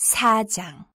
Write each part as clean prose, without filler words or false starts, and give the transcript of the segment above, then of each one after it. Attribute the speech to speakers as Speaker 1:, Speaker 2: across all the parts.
Speaker 1: 4장.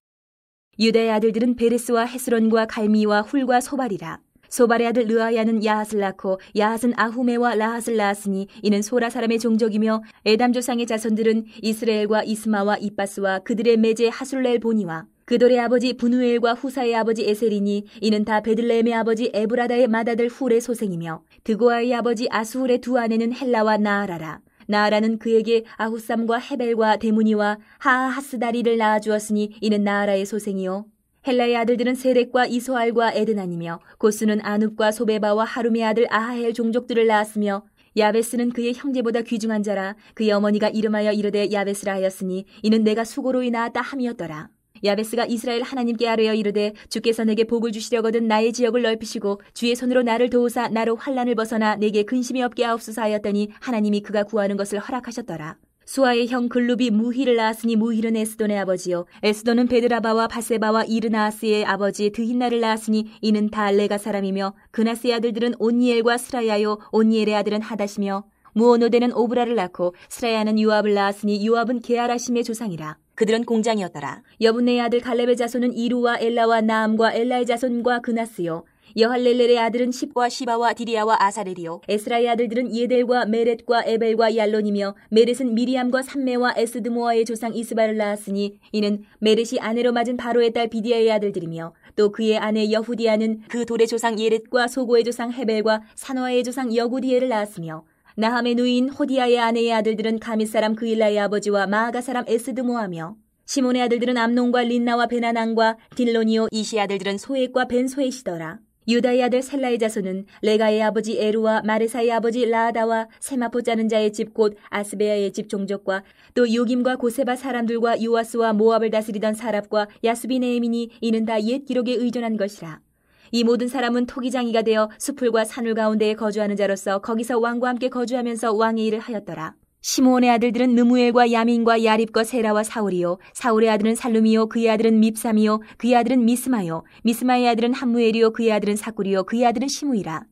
Speaker 1: 유다의 아들들은 베레스와 헤스론과 갈미와 훌과 소발이라. 소발의 아들 르아야는 야핫을 낳고 야핫은 아후메와 라핫을 낳았으니 이는 소라 사람의 종족이며 에담 조상의 자손들은 이스라엘과 이스마와 이빠스와 그들의 매제 하술렐 보니와 그돌의 아버지 분우엘과 후사의 아버지 에셀이니 이는 다 베들레헴의 아버지 에브라다의 맏아들 훌의 소생이며 드고아의 아버지 아수훌의 두 아내는 헬라와 나아라라. 나아라는 그에게 아후삼과 헤벨과 데무니와 하하하스다리를 낳아주었으니 이는 나아라의 소생이요. 헬라의 아들들은 세렉과 이소알과 에드나니며 고스는 아눕과 소베바와 하룸의 아들 아하헬 종족들을 낳았으며 야베스는 그의 형제보다 귀중한 자라. 그의 어머니가 이름하여 이르되 야베스라 하였으니 이는 내가 수고로 인하였다 함이었더라. 야베스가 이스라엘 하나님께 아뢰어 이르되 주께서 내게 복을 주시려거든 나의 지역을 넓히시고 주의 손으로 나를 도우사 나로 환난을 벗어나 내게 근심이 없게 하옵소서 하였더니 하나님이 그가 구하는 것을 허락하셨더라. 수아의 형 글룹이 무힐을 낳았으니 무힐은 에스돈의 아버지요 에스돈은 베드라바와 바세바와 이르나아스의 아버지 드힌나를 낳았으니 이는 다 레가 사람이며 그나스의 아들들은 온니엘과 스라야요 온니엘의 아들은 하닷이며 무오노데는 오브라를 낳고 스라야는 요압을 낳았으니 요압은 게하라심의 조상이라. 그들은 공장이었더라. 여분네의 아들 갈렙의 자손은 이루와 엘라와 나암과 엘라의 자손과 그나스요 여할렐렐의 아들은 십과 시바와 디리아와 아사렐이요 에스라의 아들들은 예델과 메렛과 에벨과 얄론이며 메렛은 미리암과 삼메와 에스드모아의 조상 이스바를 낳았으니 이는 메렛이 아내로 맞은 바로의 딸 비디아의 아들들이며 또 그의 아내 여후디아는 그 돌의 조상 예렛과 소고의 조상 헤벨과 산화의 조상 여구디엘을 낳았으며 나함의 누이인 호디아의 아내의 아들들은 가밋 사람 그일라의 아버지와 마아가 사람 에스드모아며 시몬의 아들들은 암논과 린나와 베나난과 딜로니오 이시 아들들은 소엣과 벤소엣이더라. 유다의 아들 셀라의 자손은 레가의 아버지 에루와 마레사의 아버지 라아다와 세마포 짜는 자의 집 곧 아스베아의 집 종족과 또 요김과 고세바 사람들과 요아스와 모압을 다스리던 사랍과 야수비네임이니 이는 다 옛 기록에 의존한 것이라. 이 모든 사람은 토기장이가 되어 수풀과 산울 가운데에 거주하는 자로서 거기서 왕과 함께 거주하면서 왕의 일을 하였더라. 시므온의 아들들은 느무엘과 야민과 야립과 세라와 사울이요 사울의 아들은 살룸이요 그의 아들은 밉삼이요 그의 아들은 미스마요 미스마의 아들은 함무엘이요 그의 아들은 사꿀이요 그의 아들은 시므이라.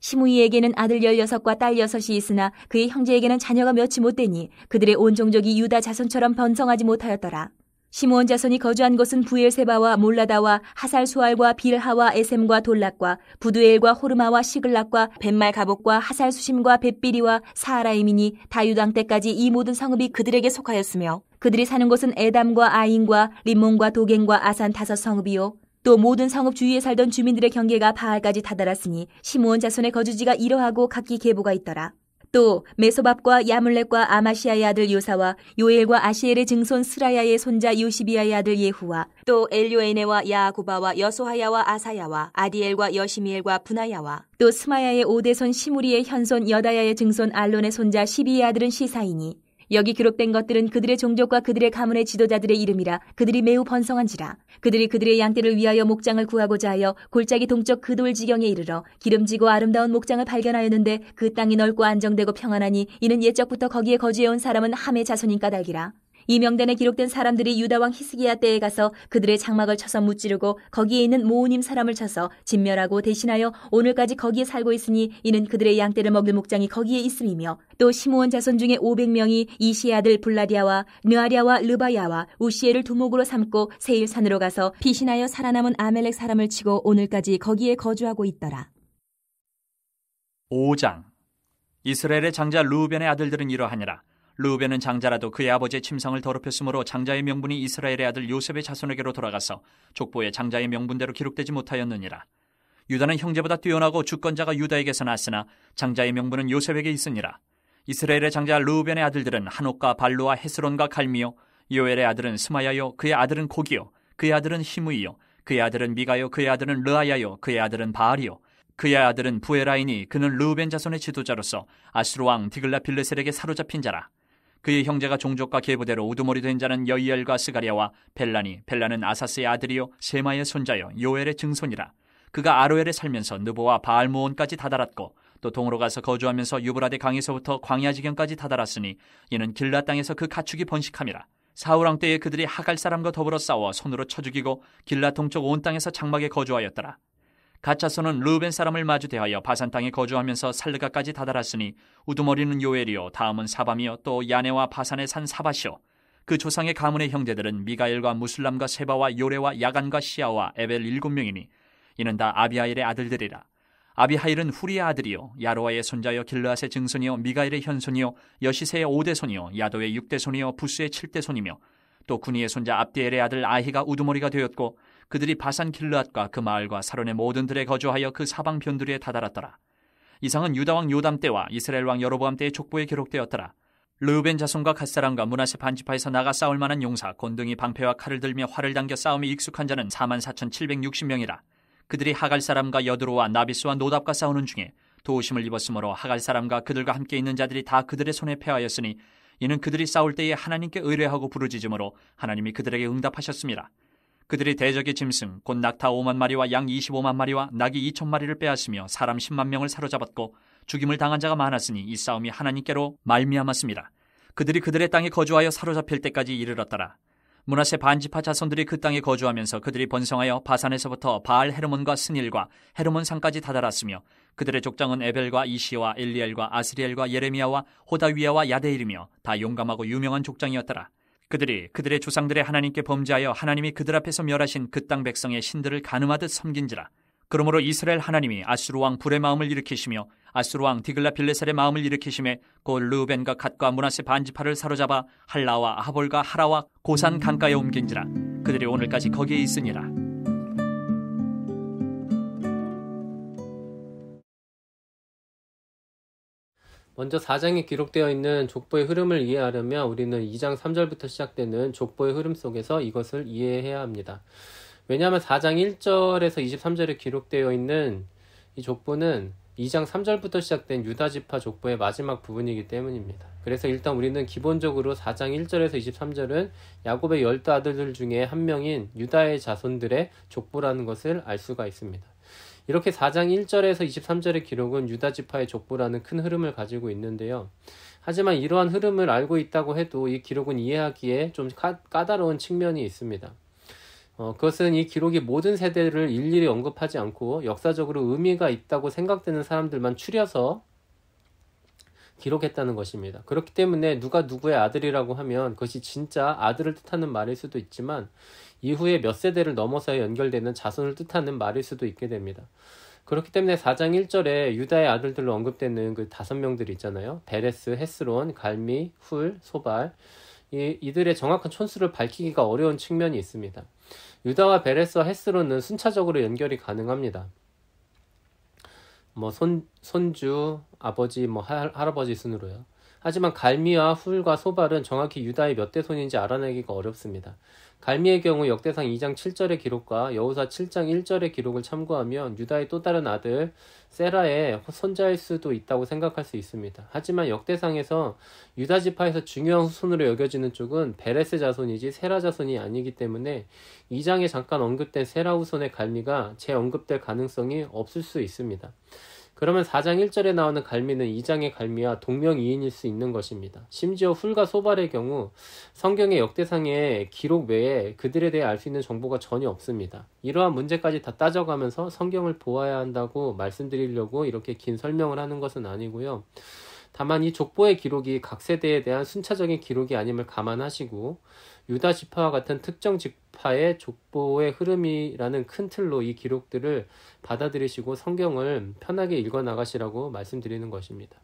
Speaker 1: 시므이에게는 아들 16과 딸 6이 있으나 그의 형제에게는 자녀가 몇이 못되니 그들의 온 종족이 유다 자손처럼 번성하지 못하였더라. 시므온 자손이 거주한 곳은 부엘세바와 몰라다와 하살수알과 빌하와 에셈과 돌락과 부두엘과 호르마와 시글락과 벳말가복과 하살수심과 벳비리와 사하라임이니 다유당 때까지 이 모든 성읍이 그들에게 속하였으며 그들이 사는 곳은 에담과 아인과 림몬과 도겐과 아산 5성읍이요 또 모든 성읍 주위에 살던 주민들의 경계가 바알까지 다다랐으니 시므온 자손의 거주지가 이러하고 각기 계보가 있더라. 또 메소밥과 야물렉과 아마시아의 아들 요사와 요엘과 아시엘의 증손 스라야의 손자 요시비아의 아들 예후와 또 엘요에네와 야구바와 여소하야와 아사야와 아디엘과 여시미엘과 분하야와 또 스마야의 오대손 시무리의 현손 여다야의 증손 알론의 손자 시비의 아들은 시사이니 여기 기록된 것들은 그들의 종족과 그들의 가문의 지도자들의 이름이라. 그들이 매우 번성한지라. 그들이 그들의 양떼를 위하여 목장을 구하고자 하여 골짜기 동쪽 그 돌 지경에 이르러 기름지고 아름다운 목장을 발견하였는데 그 땅이 넓고 안정되고 평안하니 이는 옛적부터 거기에 거주해온 사람은 함의 자손인 까닭이라. 이 명단에 기록된 사람들이 유다왕 히스기야 때에 가서 그들의 장막을 쳐서 무찌르고 거기에 있는 모우님 사람을 쳐서 진멸하고 대신하여 오늘까지 거기에 살고 있으니 이는 그들의 양떼를 먹일 목장이 거기에 있음이며 또 시므온 자손 중에 500명이 이시의 아들 블라디아와 느아랴와 르바야와 우시엘을 두목으로 삼고 세일산으로 가서 피신하여 살아남은 아멜렉 사람을 치고 오늘까지 거기에 거주하고 있더라.
Speaker 2: 5장. 이스라엘의 장자 르우벤의 아들들은 이러하니라. 르우벤은 장자라도 그의 아버지의 침상을 더럽혔으므로 장자의 명분이 이스라엘의 아들 요셉의 자손에게로 돌아가서 족보에 장자의 명분대로 기록되지 못하였느니라. 유다는 형제보다 뛰어나고 주권자가 유다에게서 났으나 장자의 명분은 요셉에게 있으니라. 이스라엘의 장자 르우벤의 아들들은 한옥과 발루와 헤스론과 갈미요 요엘의 아들은 스마야요 그의 아들은 고기요 그의 아들은 시므이요 그의 아들은 미가요 그의 아들은 르아야요 그의 아들은 바알이요 그의 아들은 부에라이니 그는 르우벤 자손의 지도자로서 아수르 왕 디글라빌레셀에게 사로잡힌 자라. 그의 형제가 종족과 계보대로 우두머리 된 자는 여이엘과 스가랴와 벨라니 벨라는 아사스의 아들이요 세마의 손자요 요엘의 증손이라. 그가 아로엘에 살면서 느보와 바알모온까지 다다랐고 또 동으로 가서 거주하면서 유브라데 강에서부터 광야 지경까지 다다랐으니 이는 길라 땅에서 그 가축이 번식함이라. 사울왕 때에 그들이 하갈 사람과 더불어 싸워 손으로 쳐 죽이고 길라 동쪽 온 땅에서 장막에 거주하였더라. 갓자손은 르우벤 사람을 마주 대하여 바산 땅에 거주하면서 살르가까지 다다랐으니 우두머리는 요엘이요 다음은 사밤이요 또 야네와 바산의 산 사바시요 그 조상의 가문의 형제들은 미가엘과 무술람과 세바와 요레와 야간과 시아와 에벨 7명이니 이는 다 아비하일의 아들들이라. 아비하일은 후리의 아들이요 야로아의 손자여 길르앗의 증손이요 미가엘의 현손이요 여시세의 5대 손이요 야도의 6대 손이요 부스의 7대 손이며 또 구니의 손자 압디엘의 아들 아히가 우두머리가 되었고 그들이 바산 길르앗과 그 마을과 사론의 모든 들에 거주하여 그 사방 변두리에 다다랐더라. 이상은 유다 왕 요담 때와 이스라엘 왕 여로보암 때의 족보에 기록되었더라. 르우벤 자손과 갓사람과 므낫세 반지파에서 나가 싸울 만한 용사 곤등이 방패와 칼을 들며 활을 당겨 싸움에 익숙한 자는 44,760명이라. 그들이 하갈 사람과 여드로와 나비스와 노답과 싸우는 중에 도우심을 입었으므로 하갈 사람과 그들과 함께 있는 자들이 다 그들의 손에 패하였으니 이는 그들이 싸울 때에 하나님께 의뢰하고 부르짖음으로 하나님이 그들에게 응답하셨습니다. 그들이 대적의 짐승 곧 낙타 5만 마리와 양 25만 마리와 낙이 2천 마리를 빼앗으며 사람 10만 명을 사로잡았고 죽임을 당한 자가 많았으니 이 싸움이 하나님께로 말미암았습니다. 그들이 그들의 땅에 거주하여 사로잡힐 때까지 이르렀더라. 므낫세 반지파 자손들이 그 땅에 거주하면서 그들이 번성하여 바산에서부터 바알 헤르몬과 스닐과 헤르몬 산까지 다다랐으며 그들의 족장은 에벨과 이시와 엘리엘과 아스리엘과 예레미야와 호다위야와 야데일이며 다 용감하고 유명한 족장이었더라. 그들이 그들의 조상들의 하나님께 범죄하여 하나님이 그들 앞에서 멸하신 그 땅 백성의 신들을 가늠하듯 섬긴지라. 그러므로 이스라엘 하나님이 아수르 왕 불의 마음을 일으키시며 아수르 왕 디글라빌레셀의 마음을 일으키심에 곧 르우벤과 갓과 므낫세 반지파를 사로잡아 할라와 하볼과 하라와 고산 강가에 옮긴지라. 그들이 오늘까지 거기에 있으니라.
Speaker 3: 먼저 4장에 기록되어 있는 족보의 흐름을 이해하려면 우리는 2장 3절부터 시작되는 족보의 흐름 속에서 이것을 이해해야 합니다. 왜냐하면 4장 1절에서 23절에 기록되어 있는 이 족보는 2장 3절부터 시작된 유다지파 족보의 마지막 부분이기 때문입니다. 그래서 일단 우리는 기본적으로 4장 1절에서 23절은 야곱의 12 아들들 중에 한 명인 유다의 자손들의 족보라는 것을 알 수가 있습니다. 이렇게 4장 1절에서 23절의 기록은 유다지파의 족보라는 큰 흐름을 가지고 있는데요. 하지만 이러한 흐름을 알고 있다고 해도 이 기록은 이해하기에 좀 까다로운 측면이 있습니다. 그것은 이 기록이 모든 세대를 일일이 언급하지 않고 역사적으로 의미가 있다고 생각되는 사람들만 추려서 기록했다는 것입니다. 그렇기 때문에 누가 누구의 아들이라고 하면 그것이 진짜 아들을 뜻하는 말일 수도 있지만 이후에 몇 세대를 넘어서 연결되는 자손을 뜻하는 말일 수도 있게 됩니다. 그렇기 때문에 4장 1절에 유다의 아들들로 언급되는 그 5명들이 있잖아요. 베레스, 헤스론, 갈미, 훌, 소발. 이들의 정확한 촌수를 밝히기가 어려운 측면이 있습니다. 유다와 베레스와 헤스론은 순차적으로 연결이 가능합니다. 손주, 아버지, 할아버지 순으로요. 하지만 갈미와 훌과 소발은 정확히 유다의 몇 대 손인지 알아내기가 어렵습니다. 갈미의 경우 역대상 2장 7절의 기록과 여호사 7장 1절의 기록을 참고하면 유다의 또 다른 아들 세라의 손자일 수도 있다고 생각할 수 있습니다. 하지만 역대상에서 유다 지파에서 중요한 후손으로 여겨지는 쪽은 베레스 자손이지 세라 자손이 아니기 때문에 2장에 잠깐 언급된 세라 후손의 갈미가 재언급될 가능성이 없을 수 있습니다. 그러면 4장 1절에 나오는 갈미는 2장의 갈미와 동명이인일 수 있는 것입니다. 심지어 훌과 소발의 경우 성경의 역대상의 기록 외에 그들에 대해 알 수 있는 정보가 전혀 없습니다. 이러한 문제까지 다 따져가면서 성경을 보아야 한다고 말씀드리려고 이렇게 긴 설명을 하는 것은 아니고요. 다만 이 족보의 기록이 각 세대에 대한 순차적인 기록이 아님을 감안하시고 유다 지파와 같은 특정 지파의 족보의 흐름이라는 큰 틀로 이 기록들을 받아들이시고 성경을 편하게 읽어나가시라고 말씀드리는 것입니다.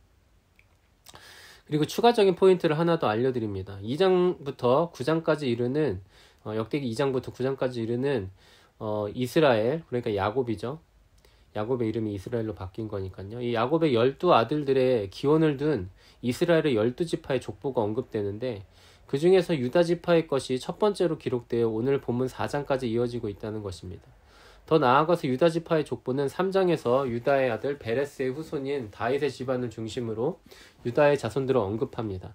Speaker 3: 그리고 추가적인 포인트를 하나 더 알려드립니다. 2장부터 9장까지 이르는 역대기 2장부터 9장까지 이르는 이스라엘, 그러니까 야곱이죠. 야곱의 이름이 이스라엘로 바뀐 거니까요. 이 야곱의 12 아들들의 기원을 둔 이스라엘의 12지파의 족보가 언급되는데 그 중에서 유다 지파의 것이 첫 번째로 기록되어 오늘 본문 4장까지 이어지고 있다는 것입니다. 더 나아가서 유다 지파의 족보는 3장에서 유다의 아들 베레스의 후손인 다윗의 집안을 중심으로 유다의 자손들을 언급합니다.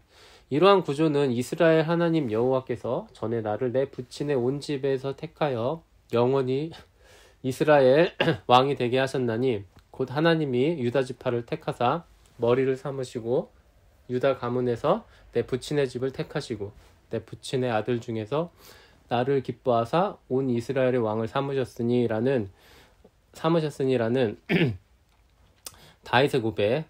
Speaker 3: 이러한 구조는 이스라엘 하나님 여호와께서 전에 나를 내 부친의 온 집에서 택하여 영원히 이스라엘 왕이 되게 하셨나니 곧 하나님이 유다 지파를 택하사 머리를 삼으시고 유다 가문에서 내 부친의 집을 택하시고 내 부친의 아들 중에서 나를 기뻐하사 온 이스라엘의 왕을 삼으셨으니라는 다윗의 고백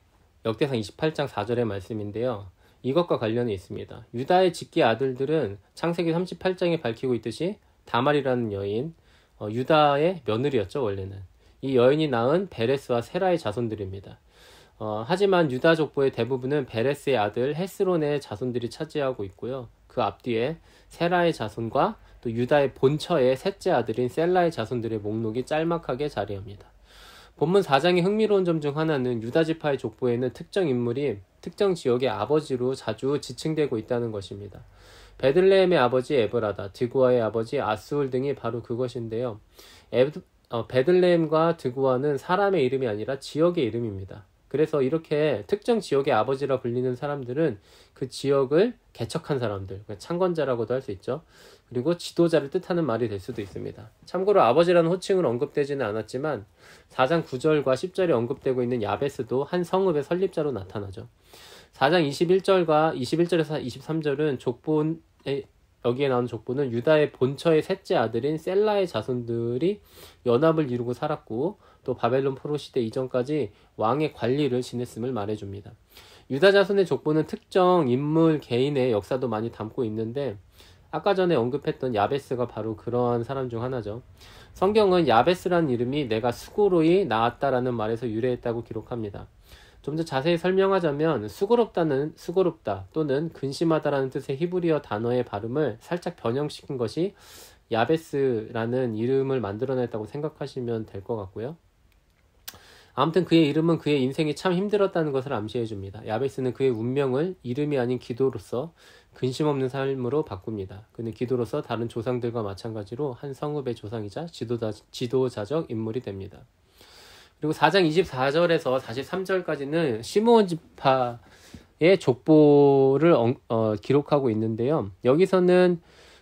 Speaker 3: 역대상 28장 4절의 말씀인데요. 이것과 관련이 있습니다. 유다의 직계 아들들은 창세기 38장에 밝히고 있듯이 다말이라는 여인, 유다의 며느리였죠. 원래는 이 여인이 낳은 베레스와 세라의 자손들입니다. 하지만 유다 족보의 대부분은 베레스의 아들 헤스론의 자손들이 차지하고 있고요. 그 앞뒤에 세라의 자손과 또 유다의 본처의 셋째 아들인 셀라의 자손들의 목록이 짤막하게 자리합니다. 본문 4장의 흥미로운 점 중 하나는 유다 지파의 족보에는 특정 인물이 특정 지역의 아버지로 자주 지칭되고 있다는 것입니다. 베들레헴의 아버지 에브라다, 드구아의 아버지 아스울 등이 바로 그것인데요. 베들레헴과 드구아는 사람의 이름이 아니라 지역의 이름입니다. 그래서 이렇게 특정 지역의 아버지라 불리는 사람들은 그 지역을 개척한 사람들, 창건자라고도 할 수 있죠. 그리고 지도자를 뜻하는 말이 될 수도 있습니다. 참고로 아버지라는 호칭은 언급되지는 않았지만 4장 9절과 10절에 언급되고 있는 야베스도 한 성읍의 설립자로 나타나죠. 4장 21절에서 23절은 여기에 나온 족보는 유다의 본처의 셋째 아들인 셀라의 자손들이 연합을 이루고 살았고 또 바벨론 포로 시대 이전까지 왕의 관리를 지냈음을 말해줍니다. 유다 자손의 족보는 특정 인물 개인의 역사도 많이 담고 있는데 아까 전에 언급했던 야베스가 바로 그러한 사람 중 하나죠. 성경은 야베스라는 이름이 내가 수고로이 낳았다라는 말에서 유래했다고 기록합니다. 좀 더 자세히 설명하자면 수고롭다 또는 근심하다라는 뜻의 히브리어 단어의 발음을 살짝 변형시킨 것이 야베스라는 이름을 만들어냈다고 생각하시면 될 것 같고요. 아무튼 그의 이름은 그의 인생이 참 힘들었다는 것을 암시해 줍니다. 야베스는 그의 운명을 이름이 아닌 기도로서 근심 없는 삶으로 바꿉니다. 그는 기도로서 다른 조상들과 마찬가지로 한 성읍의 조상이자 지도자적 인물이 됩니다. 그리고 4장 24절에서 43절까지는 시므온 지파의 족보를 기록하고 있는데요. 여기서는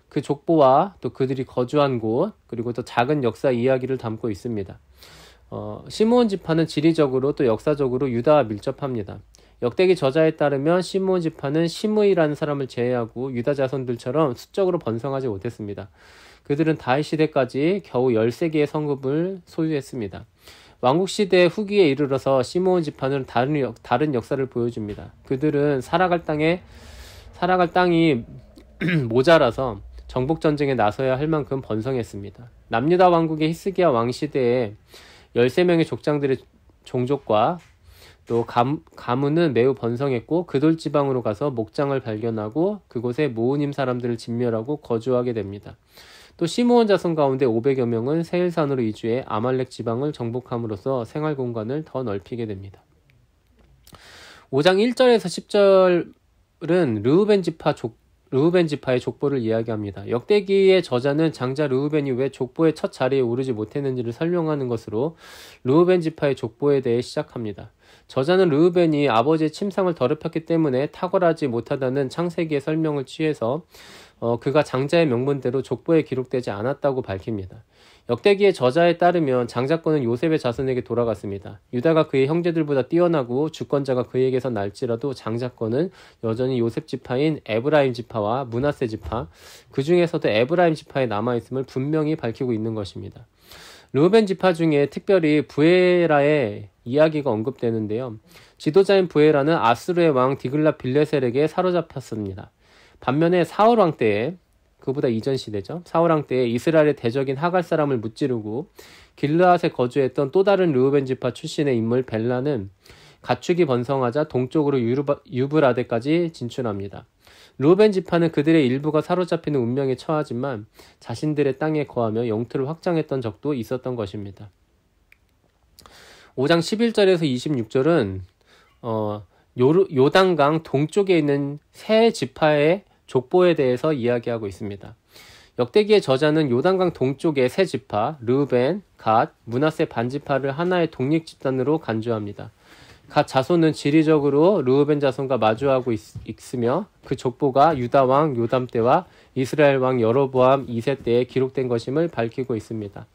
Speaker 3: 그 족보와 또 그들이 거주한 곳 그리고 또 작은 역사 이야기를 담고 있습니다. 시므온 지파는 지리적으로 또 역사적으로 유다와 밀접합니다. 역대기 저자에 따르면 시므온 지파는 시므이라는 사람을 제외하고 유다 자손들처럼 수적으로 번성하지 못했습니다. 그들은 다윗 시대까지 겨우 13개의 성읍을 소유했습니다. 왕국시대 후기에 이르러서 시므온 지파는 다른 역사를 보여줍니다. 그들은 살아갈 땅이 모자라서 정복전쟁에 나서야 할 만큼 번성했습니다. 남유다 왕국의 히스기야 왕시대에 13명의 족장들의 종족과 또 가문은 매우 번성했고 그돌 지방으로 가서 목장을 발견하고 그곳에 모으님 사람들을 진멸하고 거주하게 됩니다. 또 시므온 자손 가운데 500여 명은 세일산으로 이주해 아말렉 지방을 정복함으로써 생활 공간을 더 넓히게 됩니다. 5장 1절에서 10절은 르우벤 지파의 족보를 이야기합니다. 역대기의 저자는 장자 르우벤이 왜 족보의 첫 자리에 오르지 못했는지를 설명하는 것으로 르우벤 지파의 족보에 대해 시작합니다. 저자는 르우벤이 아버지의 침상을 더럽혔기 때문에 탁월하지 못하다는 창세기의 설명을 취해서 그가 장자의 명분대로 족보에 기록되지 않았다고 밝힙니다. 역대기의 저자에 따르면 장자권은 요셉의 자손에게 돌아갔습니다. 유다가 그의 형제들보다 뛰어나고 주권자가 그에게서 날지라도 장자권은 여전히 요셉 지파인 에브라임 지파와 므낫세 지파, 그 중에서도 에브라임 지파에 남아있음을 분명히 밝히고 있는 것입니다. 르우벤 지파 중에 특별히 부에라의 이야기가 언급되는데요. 지도자인 부에라는 아수르의 왕 디글랏 빌레셀에게 사로잡혔습니다. 반면에 사울 왕 때에 그보다 이전 시대죠. 사울 왕 때에 이스라엘의 대적인 하갈 사람을 무찌르고 길르앗에 거주했던 또 다른 르우벤 지파 출신의 인물 벨라는 가축이 번성하자 동쪽으로 유브라데까지 진출합니다. 르우벤 지파는 그들의 일부가 사로잡히는 운명에 처하지만 자신들의 땅에 거하며 영토를 확장했던 적도 있었던 것입니다. 5장 11절에서 26절은 요단강 동쪽에 있는 세 지파의 족보에 대해서 이야기하고 있습니다. 역대기의 저자는 요단강 동쪽의 세 지파, 르우벤, 갓, 므낫세 반지파를 하나의 독립 집단으로 간주합니다. 갓 자손은 지리적으로 르우벤 자손과 마주하고 있으며 그 족보가 유다 왕 요담 때와 이스라엘 왕 여로보암 2세 때에 기록된 것임을 밝히고 있습니다.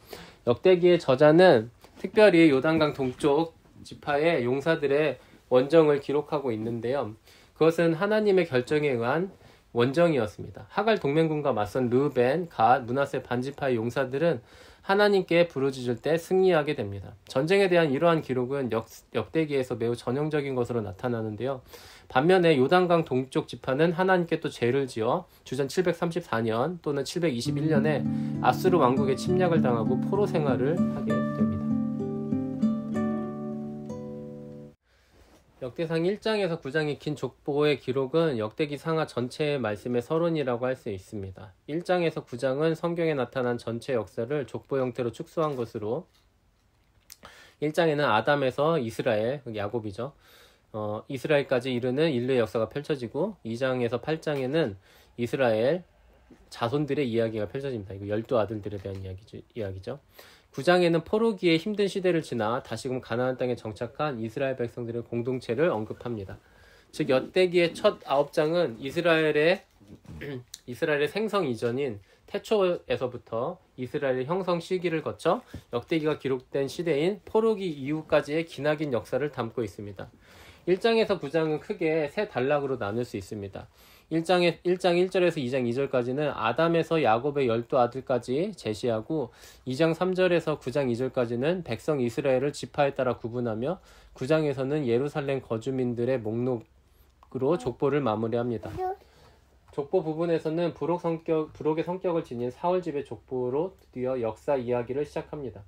Speaker 3: 역대기의 저자는 특별히 요단강 동쪽 지파의 용사들의 원정을 기록하고 있는데요. 그것은 하나님의 결정에 의한 원정이었습니다. 하갈 동맹군과 맞선 르우벤, 갓, 므낫세 반지파의 용사들은 하나님께 부르짖을 때 승리하게 됩니다. 전쟁에 대한 이러한 기록은 역대기에서 매우 전형적인 것으로 나타나는데요. 반면에 요단강 동쪽 지파는 하나님께 또 죄를 지어 주전 734년 또는 721년에 아수르 왕국의 침략을 당하고 포로 생활을 하게 됩니다. 역대상 1장에서 9장의 긴 족보의 기록은 역대기 상하 전체의 말씀의 서론이라고 할 수 있습니다. 1장에서 9장은 성경에 나타난 전체 역사를 족보 형태로 축소한 것으로 1장에는 아담에서 이스라엘, 야곱이죠. 이스라엘까지 이르는 인류의 역사가 펼쳐지고 2장에서 8장에는 이스라엘 자손들의 이야기가 펼쳐집니다. 이거 12아들들에 대한 이야기죠. 9장에는 포로기의 힘든 시대를 지나 다시금 가나안 땅에 정착한 이스라엘 백성들의 공동체를 언급합니다. 즉 역대기의 첫 9장은 이스라엘의 생성 이전인 태초에서부터 이스라엘의 형성 시기를 거쳐 역대기가 기록된 시대인 포로기 이후까지의 기나긴 역사를 담고 있습니다. 1장에서 9장은 크게 세 단락으로 나눌 수 있습니다. 1장 1절에서 2장 2절까지는 아담에서 야곱의 12아들까지 제시하고 2장 3절에서 9장 2절까지는 백성 이스라엘을 지파에 따라 구분하며 9장에서는 예루살렘 거주민들의 목록으로 족보를 마무리합니다. 족보 부분에서는 부록의 성격을 지닌 사울집의 족보로 드디어 역사 이야기를 시작합니다.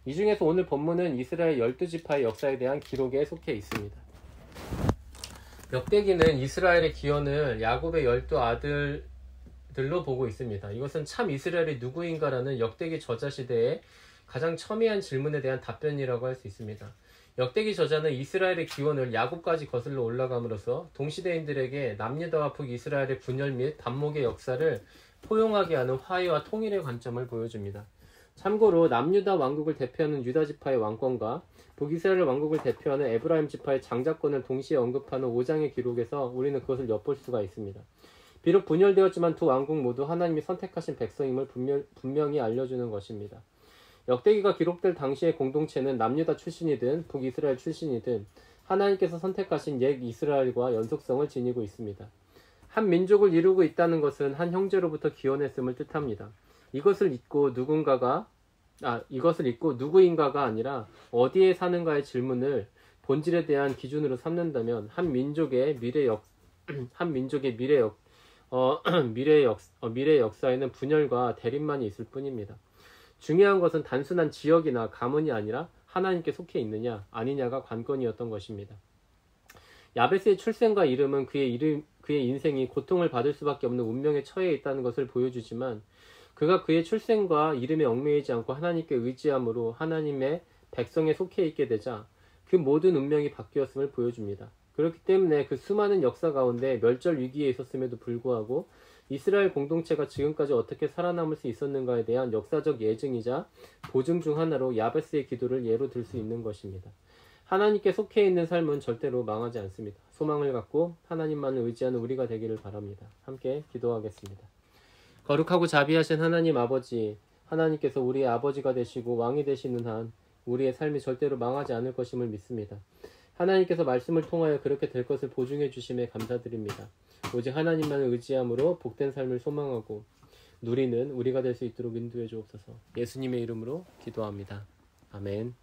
Speaker 3: 이 중에서 오늘 본문은 이스라엘 12지파의 역사에 대한 기록에 속해 있습니다. 역대기는 이스라엘의 기원을 야곱의 12아들들로 보고 있습니다. 이것은 참 이스라엘이 누구인가라는 역대기 저자 시대의 가장 첨예한 질문에 대한 답변이라고 할 수 있습니다. 역대기 저자는 이스라엘의 기원을 야곱까지 거슬러 올라감으로써 동시대인들에게 남유다와 북이스라엘의 분열 및 반목의 역사를 포용하게 하는 화해와 통일의 관점을 보여줍니다. 참고로 남유다 왕국을 대표하는 유다 지파의 왕권과 북이스라엘 왕국을 대표하는 에브라임 지파의 장자권을 동시에 언급하는 5장의 기록에서 우리는 그것을 엿볼 수가 있습니다. 비록 분열되었지만 두 왕국 모두 하나님이 선택하신 백성임을 분명히 알려주는 것입니다. 역대기가 기록될 당시의 공동체는 남유다 출신이든 북이스라엘 출신이든 하나님께서 선택하신 옛 이스라엘과 연속성을 지니고 있습니다. 한 민족을 이루고 있다는 것은 한 형제로부터 기원했음을 뜻합니다. 이것을 잊고 누구인가가 아니라 어디에 사는가의 질문을 본질에 대한 기준으로 삼는다면 한 민족의 미래 역사에는 분열과 대립만이 있을 뿐입니다. 중요한 것은 단순한 지역이나 가문이 아니라 하나님께 속해 있느냐 아니냐가 관건이었던 것입니다. 야베스의 출생과 이름은 그의 인생이 고통을 받을 수밖에 없는 운명에 처해 있다는 것을 보여주지만 그가 그의 출생과 이름에 얽매이지 않고 하나님께 의지함으로 하나님의 백성에 속해 있게 되자 그 모든 운명이 바뀌었음을 보여줍니다. 그렇기 때문에 그 수많은 역사 가운데 멸절 위기에 있었음에도 불구하고 이스라엘 공동체가 지금까지 어떻게 살아남을 수 있었는가에 대한 역사적 예증이자 보증 중 하나로 야베스의 기도를 예로 들 수 있는 것입니다. 하나님께 속해 있는 삶은 절대로 망하지 않습니다. 소망을 갖고 하나님만을 의지하는 우리가 되기를 바랍니다. 함께 기도하겠습니다. 거룩하고 자비하신 하나님 아버지, 하나님께서 우리의 아버지가 되시고 왕이 되시는 한 우리의 삶이 절대로 망하지 않을 것임을 믿습니다. 하나님께서 말씀을 통하여 그렇게 될 것을 보증해 주심에 감사드립니다. 오직 하나님만을 의지함으로 복된 삶을 소망하고 누리는 우리가 될 수 있도록 인도해 주옵소서. 예수님의 이름으로 기도합니다. 아멘.